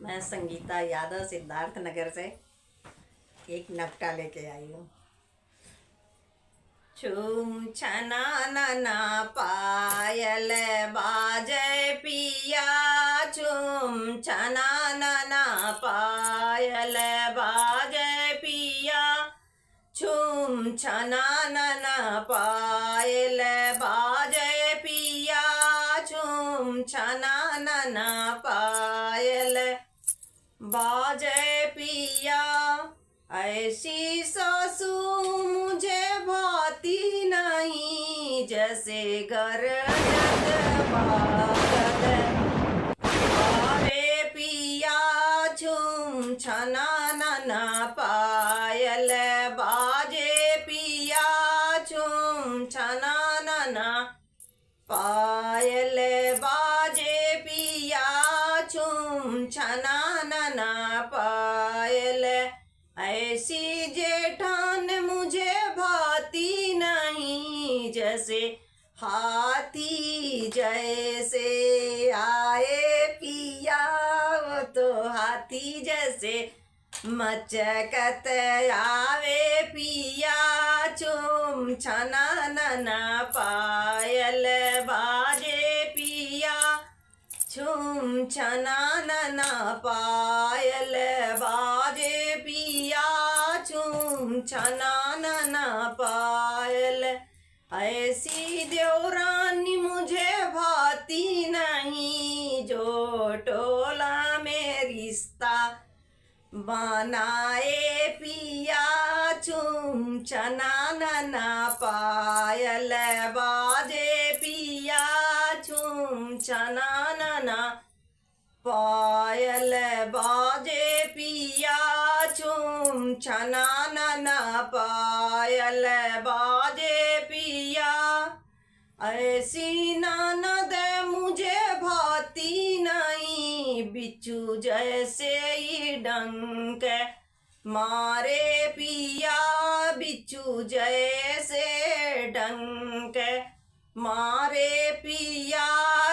मैं संगीता यादव सिद्धार्थ नगर से एक नकटा लेके आई हूँ। छूम छना नना पायल बाजे पिया, छूम छना नना पायल बाजे पिया, छूम छना नना पायल बाजे पिया, छूम छना नना पायल बाजे पिया। ऐसी सासू मुझे भाती नहीं, जैसे गरजत बादल बारे पिया, छूम छना नना पायल बाजे पिया, छूम छना नना पायल बाजे पिया, छूम छना नना पायल। ऐसी जेठान मुझे भाती नहीं, जैसे हाथी जैसे आए पिया, वो तो हाथी जैसे मचकत आवे पिया, छूम छना नना पायल बाजे पिया, छूम छना नना पायल बाजे पिया, छूम छना नना पायल। ऐसी देवरानी मुझे भाती नहीं, जो टोला में रिश्ता बनाए पिया, छूम छना नना पायल बाजे पिया, छूम छना नना पायल बाजे पिया, छूम छना नना पायल बाजे पिया। ऐसी ननद मुझे भाती नहीं, बिच्छू जैसे ही डंक मारे पिया, बिच्छू जैसे डंक मारे पिया,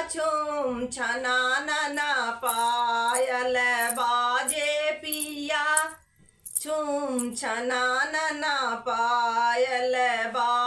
छूम छना नना पायल बाजे पिया, छूम छना नना पायल बाजे